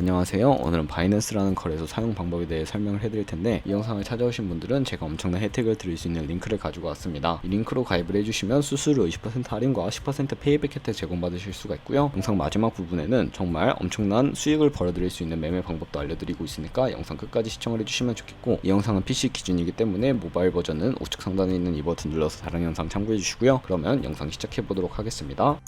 안녕하세요. 오늘은 바이낸스라는 거래소 사용 방법에 대해 설명을 해드릴 텐데, 이 영상을 찾아오신 분들은 제가 엄청난 혜택을 드릴 수 있는 링크를 가지고 왔습니다. 이 링크로 가입을 해주시면 수수료 20% 할인과 10% 페이백 혜택 제공받으실 수가 있고요. 영상 마지막 부분에는 정말 엄청난 수익을 벌어들일 수 있는 매매 방법도 알려드리고 있으니까 영상 끝까지 시청을 해주시면 좋겠고, 이 영상은 PC 기준이기 때문에 모바일 버전은 우측 상단에 있는 이 버튼 눌러서 다른 영상 참고해 주시고요. 그러면 영상 시작해 보도록 하겠습니다.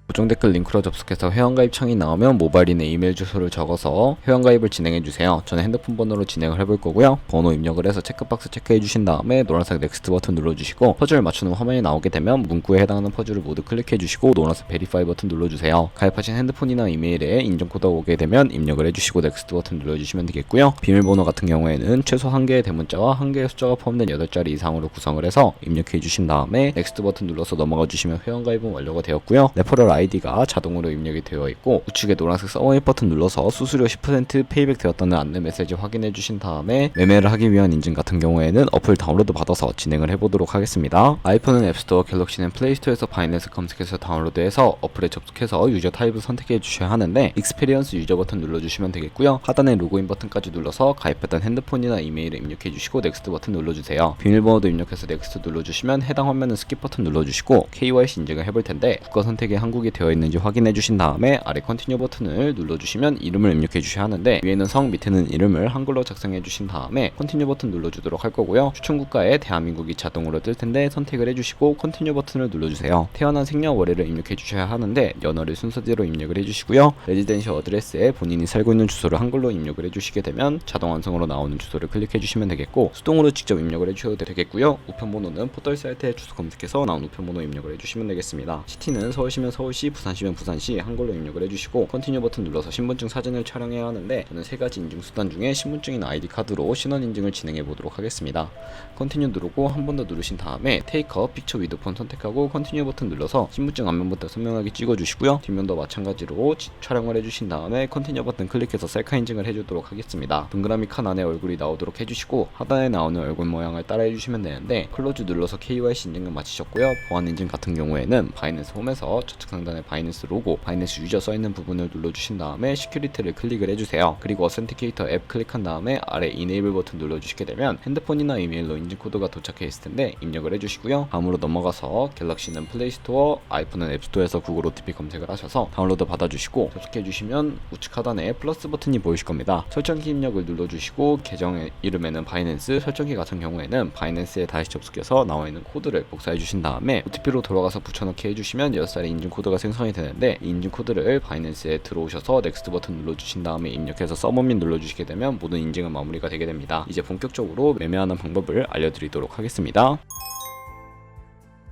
고정 댓글 링크로 접속해서 회원가입 창이 나오면 모바일이나 이메일 주소를 적어서 회원가입을 진행해주세요. 저는 핸드폰 번호로 진행을 해볼 거고요. 번호 입력을 해서 체크박스 체크해주신 다음에 노란색 넥스트 버튼 눌러주시고, 퍼즐을 맞추는 화면이 나오게 되면 문구에 해당하는 퍼즐을 모두 클릭해주시고 노란색 베리파이 버튼 눌러주세요. 가입하신 핸드폰이나 이메일에 인증코드가 오게 되면 입력을 해주시고 넥스트 버튼 눌러주시면 되겠고요. 비밀번호 같은 경우에는 최소 1개의 대문자와 1개의 숫자가 포함된 8자리 이상으로 구성을 해서 입력해주신 다음에 넥스트 버튼 눌러서 넘어가주시면 회원가입은 완료가 되었고요. 레퍼럴 아이디가 자동으로 입력이 되어 있고, 우측에 노란색 서브밋 버튼 눌러서 수수료 10% 페이백 되었다는 안내 메시지 확인해 주신 다음에 매매를 하기 위한 인증 같은 경우에는 어플 다운로드 받아서 진행을 해보도록 하겠습니다. 아이폰은 앱스토어, 갤럭시는 플레이스토어에서 바이낸스 검색해서 다운로드해서 어플에 접속해서 유저 타입을 선택해 주셔야 하는데, 익스페리언스 유저 버튼 눌러주시면 되겠고요. 하단에 로그인 버튼까지 눌러서 가입했던 핸드폰이나 이메일을 입력해 주시고 넥스트 버튼 눌러주세요. 비밀번호도 입력해서 넥스트 눌러주시면 해당 화면은 스킵 버튼 눌러주시고 KYC 인증을 해볼 텐데, 국가 선택에 한국이 되어 있는지 확인해 주신 다음에 아래 컨티뉴 버튼을 눌러주시면 이름을 입력해 주셔야 하는데, 위에는 성, 밑에는 이름을 한글로 작성해 주신 다음에 컨티뉴 버튼 눌러주도록 할 거고요. 추천 국가에 대한민국이 자동으로 뜰 텐데 선택을 해주시고 컨티뉴 버튼을 눌러주세요. 태어난 생년월일을 입력해 주셔야 하는데, 연월일 순서대로 입력을 해주시고요. 레지던셜 어드레스에 본인이 살고 있는 주소를 한글로 입력을 해주시게 되면 자동 완성으로 나오는 주소를 클릭해 주시면 되겠고, 수동으로 직접 입력을 해주셔도 되겠고요. 우편번호는 포털 사이트에 주소 검색해서 나온 우편번호 입력을 해주시면 되겠습니다. 시티는 서울시면 서울시, 부산시면 부산시 한글로 입력을 해주시고 컨티뉴 버튼 눌러서 신분증 사진을 촬영해야 하는데, 저는 3가지 인증 수단 중에 신분증이나 아이디 카드로 신원 인증을 진행해 보도록 하겠습니다. 컨티뉴 누르고 한 번 더 누르신 다음에 테이크업 픽처 위드 폰 선택하고 컨티뉴 버튼 눌러서 신분증 앞면부터 선명하게 찍어주시고요. 뒷면도 마찬가지로 촬영을 해주신 다음에 컨티뉴 버튼 클릭해서 셀카 인증을 해주도록 하겠습니다. 동그라미 칸 안에 얼굴이 나오도록 해주시고, 하단에 나오는 얼굴 모양을 따라해 주시면 되는데, 클로즈 눌러서 KYC 인증을 마치셨고요. 보안 인증 같은 경우에는 바이낸스 홈에서 좌측 상단에 바이낸스 로고, 바이낸스 유저 써있는 부분을 눌러주신 다음에 시큐리티를 클릭을 해주세요. 그리고 어센티케이터 앱 클릭한 다음에 아래 이네이블 버튼 눌러주시게 되면 핸드폰이나 이메일로 인증코드가 도착해 있을 텐데 입력을 해주시고요. 다음으로 넘어가서 갤럭시는 플레이스토어, 아이폰은 앱스토어에서 구글 OTP 검색을 하셔서 다운로드 받아주시고 접속해주시면 우측 하단에 플러스 버튼이 보이실 겁니다. 설정키 입력을 눌러주시고, 계정 이름에는 바이낸스, 설정키 같은 경우에는 바이낸스에 다시 접속해서 나와있는 코드를 복사해주신 다음에 OTP로 돌아가서 붙여넣기 해주시면 6살의 인증코드가 생성이 되는데, 이 인증코드를 바이낸스에 들어오셔서 넥스트 버튼 눌러주신 다음에 입력해서 서브밋 눌러주시게 되면 모든 인증은 마무리가 되게 됩니다. 이제 본격적으로 매매하는 방법을 알려드리도록 하겠습니다.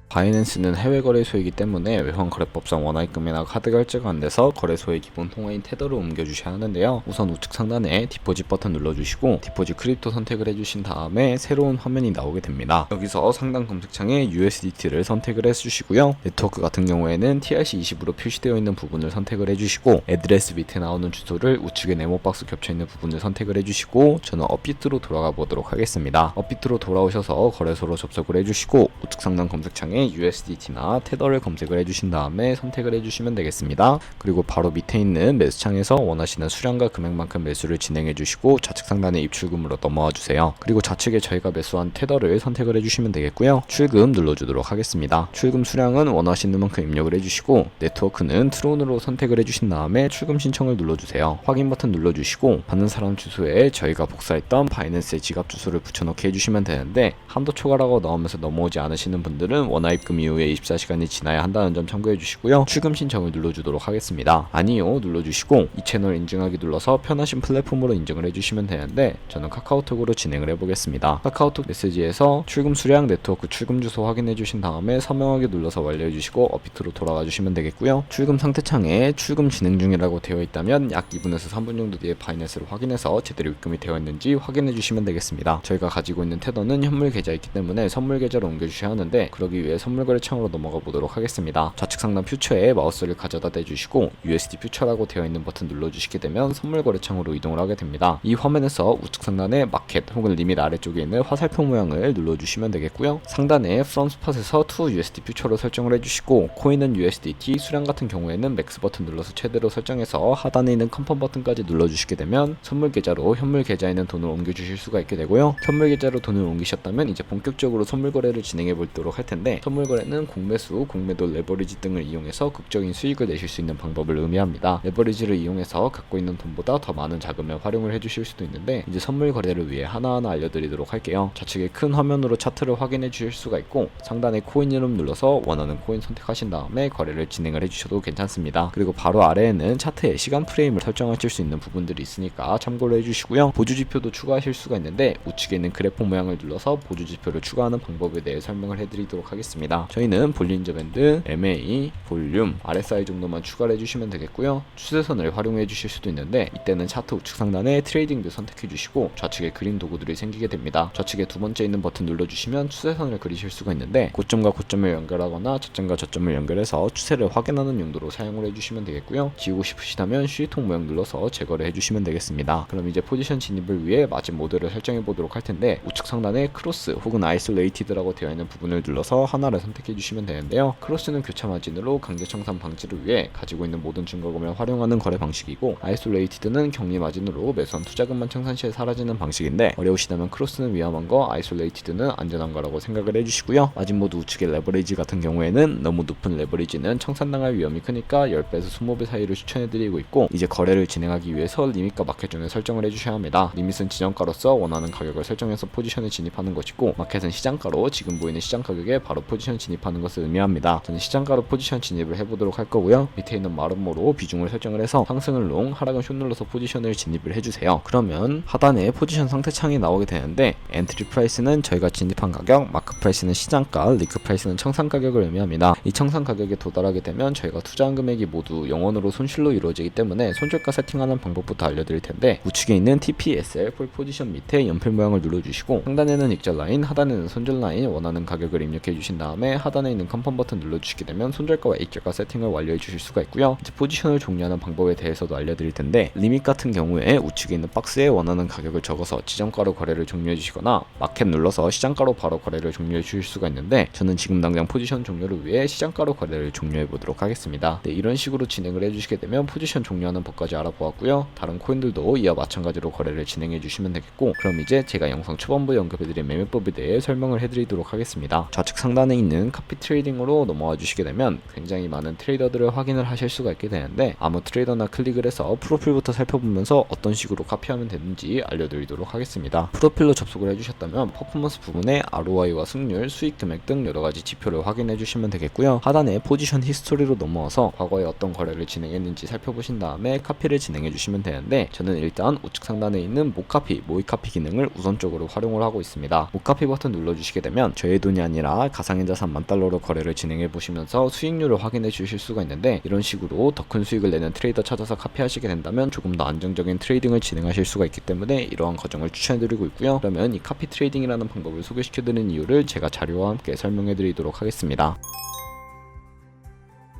바이낸스는 해외 거래소이기 때문에 외환거래법상 원화입금이나 카드 결제가 안 돼서 거래소의 기본 통화인 테더로 옮겨주셔야 하는데요. 우선 우측 상단에 디포짓 버튼 눌러주시고 디포짓 크립토 선택을 해주신 다음에 새로운 화면이 나오게 됩니다. 여기서 상단 검색창에 USDT를 선택을 해주시고요. 네트워크 같은 경우에는 TRC20으로 표시되어 있는 부분을 선택을 해주시고, 애드레스 밑에 나오는 주소를 우측에 네모박스 겹쳐있는 부분을 선택을 해주시고, 저는 업비트로 돌아가 보도록 하겠습니다. 업비트로 돌아오셔서 거래소로 접속을 해주시고, 우측 상단 검색창에 USDT나 테더를 검색을 해주신 다음에 선택을 해주시면 되겠습니다. 그리고 바로 밑에 있는 매수창에서 원하시는 수량과 금액만큼 매수를 진행해 주시고 좌측 상단에 입출금으로 넘어와 주세요. 그리고 좌측에 저희가 매수한 테더를 선택을 해주시면 되겠고요. 출금 눌러주도록 하겠습니다. 출금 수량은 원하시는 만큼 입력을 해주시고, 네트워크는 트론으로 선택을 해주신 다음에 출금 신청을 눌러주세요. 확인 버튼 눌러주시고, 받는 사람 주소에 저희가 복사했던 바이낸스의 지갑 주소를 붙여넣기 해주시면 되는데, 한도 초과라고 나오면서 넘어오지 않으시는 분들은 원화입금 이후에 24시간이 지나야 한다는 점 참고해 주시고요. 출금 신청을 눌러주도록 하겠습니다. 아니요 눌러주시고, 이 채널 인증하기 눌러서 편하신 플랫폼으로 인증을 해주시면 되는데, 저는 카카오톡으로 진행을 해보겠습니다. 카카오톡 메시지에서 출금 수량, 네트워크 출금 주소 확인해 주신 다음에 서명하기 눌러서 완료해 주시고 업비트로 돌아가 주시면 되겠고요. 출금 상태 창에 출금 진행 중이라고 되어 있다면 약 2분에서 3분 정도 뒤에 바이낸스를 확인해서 제대로 입금이 되어 있는지 확인해 주시면 되겠습니다. 저희가 가지고 있는 테더는 현물 계좌이기 때문에 선물 계좌로 옮겨 주셔야 하는데, 그러기 위해서 선물 거래 창으로 넘어가 보도록 하겠습니다. 좌측 상단 퓨처에 마우스를 가져다 대주시고 USD 퓨처라고 되어 있는 버튼 눌러주시게 되면 선물 거래 창으로 이동을 하게 됩니다. 이 화면에서 우측 상단에 마켓 혹은 리밋 아래쪽에 있는 화살표 모양을 눌러주시면 되겠고요. 상단에 from spot에서 to USD 퓨처로 설정을 해주시고 코인은 USDT, 수량 같은 경우에는 맥스 버튼 눌러서 최대로 설정해서 하단에 있는 컨펌 버튼까지 눌러주시게 되면 선물 계좌로 현물 계좌에 있는 돈을 옮겨주실 수가 있게 되고요. 현물 계좌로 돈을 옮기셨다면 이제 본격적으로 선물 거래를 진행해 보도록 할 텐데, 선물 거래는 공매수, 공매도, 레버리지 등을 이용해서 극적인 수익을 내실 수 있는 방법을 의미합니다. 레버리지를 이용해서 갖고 있는 돈보다 더 많은 자금을 활용을 해주실 수도 있는데, 이제 선물 거래를 위해 하나하나 알려드리도록 할게요. 좌측에 큰 화면으로 차트를 확인해 주실 수가 있고, 상단에 코인 이름 눌러서 원하는 코인 선택하신 다음에 거래를 진행을 해주셔도 괜찮습니다. 그리고 바로 아래에는 차트의 시간 프레임을 설정하실 수 있는 부분들이 있으니까 참고를 해주시고요. 보조지표도 추가하실 수가 있는데, 우측에 있는 그래프 모양을 눌러서 보조지표를 추가하는 방법에 대해 설명을 해드리도록 하겠습니다. 저희는 볼린저 밴드, MA, 볼륨, RSI 정도만 추가를 해주시면 되겠고요. 추세선을 활용해 주실 수도 있는데, 이때는 차트 우측 상단에 트레이딩도 선택해 주시고 좌측에 그림 도구들이 생기게 됩니다. 좌측에 두 번째 있는 버튼 눌러주시면 추세선을 그리실 수가 있는데, 고점과 고점을 연결하거나 저점과 저점을 연결해서 추세를 확인하는 용도로 사용을 해주시면 되겠고요. 지우고 싶으시다면 쉬통 모양 눌러서 제거를 해주시면 되겠습니다. 그럼 이제 포지션 진입을 위해 마진 모드를 설정해 보도록 할 텐데, 우측 상단에 크로스 혹은 아이솔레이티드라고 되어 있는 부분을 눌러서 하나를 선택해 주시면 되는데요. 크로스는 교차 마진으로 강제 청산 방지를 위해 가지고 있는 모든 증거금을 활용하는 거래 방식이고, 아이솔레이티드는 격리 마진으로 매수한 투자금만 청산 시에 사라지는 방식인데, 어려우시다면 크로스는 위험한 거, 아이솔레이티드는 안전한 거라고 생각을 해주시고요. 마진 모드 우측의 레버리지 같은 경우에는 너무 높은 레버리지는 청산당할 위험이 크니까 10배에서 20배 사이를 추천해드리고 있고, 이제 거래를 진행하기 위해서 리밋과 마켓 중에 설정을 해주셔야 합니다. 리밋은 지정가로서 원하는 가격을 설정해서 포지션에 진입하는 것이고, 마켓은 시장가로 지금 보이는 시장 가격에 바로 포지션 진입하는 것을 의미합니다. 저는 시장가로 포지션 진입을 해보도록 할 거고요. 밑에 있는 마름모로 비중을 설정을 해서 상승은 롱, 하락은 숏 눌러서 포지션을 진입을 해주세요. 그러면 하단에 포지션 상태 창이 나오게 되는데, 엔트리 프라이스는 저희가 진입한 가격, 마크 프라이스는 시장가, 리크 프라이스는 청산 가격을 의미합니다. 이 청산 가격에 도달하게 되면 저희가 투자한 금액이 모두 영원으로 손실로 이루어지기 때문에 손절가 세팅하는 방법부터 알려드릴 텐데, 우측에 있는 TPSL 폴 포지션 밑에 연필 모양을 눌러주시고, 상단에는 익절 라인, 하단에는 손절 라인, 원하는 가격을 입력해 주신 다음에 하단에 있는 컨펌 버튼 눌러주시게 되면 손절가와 익절가 세팅을 완료해 주실 수가 있고요. 이제 포지션을 종료하는 방법에 대해서도 알려드릴 텐데, 리밋 같은 경우에 우측에 있는 박스에 원하는 가격을 적어서 지정가로 거래를 종료해 주시거나, 마켓 눌러서 시장가로 바로 거래를 종료해 주실 수가 있는데, 저는 지금 당장 포지션 종료를 위해 시장가로 거래를 종료해 보도록 하겠습니다. 네, 이런 식으로 진행을 해주시게 되면 포지션 종료하는 법까지 알아보았고요. 다른 코인들도 이와 마찬가지로 거래를 진행해 주시면 되겠고, 그럼 이제 제가 영상 초반부에 언급해드린 매매법에 대해 설명을 해드리도록 하겠습니다. 좌측 상단에 있는 카피 트레이딩으로 넘어와 주시게 되면 굉장히 많은 트레이더들을 확인을 하실 수가 있게 되는데, 아무 트레이더나 클릭을 해서 프로필부터 살펴보면서 어떤 식으로 카피하면 되는지 알려드리도록 하겠습니다. 프로필로 접속을 해주셨다면 퍼포먼스 부분에 ROI와 승률, 수익 금액 등 여러가지 지표를 확인해 주시면 되겠고요. 하단에 포지션 히스토리로 넘어와서 과거에 어떤 거래를 진행했는지 살펴보신 다음에 카피를 진행해 주시면 되는데, 저는 일단 우측 상단에 있는 모카피, 모의카피 기능을 우선적으로 활용을 하고 있습니다. 모카피 버튼 눌러주시게 되면 저의 돈이 아니라 가상의 자산 $10,000로 거래를 진행해 보시면서 수익률을 확인해 주실 수가 있는데, 이런 식으로 더 큰 수익을 내는 트레이더 찾아서 카피하시게 된다면 조금 더 안정적인 트레이딩을 진행하실 수가 있기 때문에 이러한 과정을 추천해드리고 있고요. 그러면 이 카피 트레이딩이라는 방법을 소개시켜드리는 이유를 제가 자료와 함께 설명해드리도록 하겠습니다.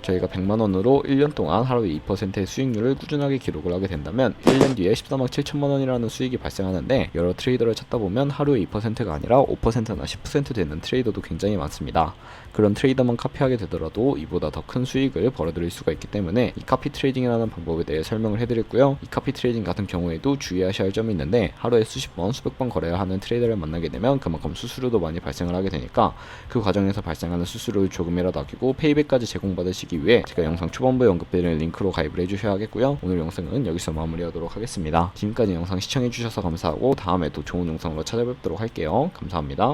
저희가 100만원으로 1년 동안 하루에 2%의 수익률을 꾸준하게 기록을 하게 된다면 1년 뒤에 14만 7천만원이라는 수익이 발생하는데, 여러 트레이더를 찾다 보면 하루에 2%가 아니라 5%나 10% 되는 트레이더도 굉장히 많습니다. 그런 트레이더만 카피하게 되더라도 이보다 더 큰 수익을 벌어들일 수가 있기 때문에 이 카피 트레이딩이라는 방법에 대해 설명을 해드렸고요. 이 카피 트레이딩 같은 경우에도 주의하셔야 할 점이 있는데, 하루에 수십 번, 수백 번 거래를 하는 트레이더를 만나게 되면 그만큼 수수료도 많이 발생을 하게 되니까, 그 과정에서 발생하는 수수료를 조금이라도 아끼고 페이백까지 제공받으시기 위해 제가 영상 초반부에 언급드린 링크로 가입을 해주셔야 하겠고요. 오늘 영상은 여기서 마무리하도록 하겠습니다. 지금까지 영상 시청해주셔서 감사하고, 다음에 또 좋은 영상으로 찾아뵙도록 할게요. 감사합니다.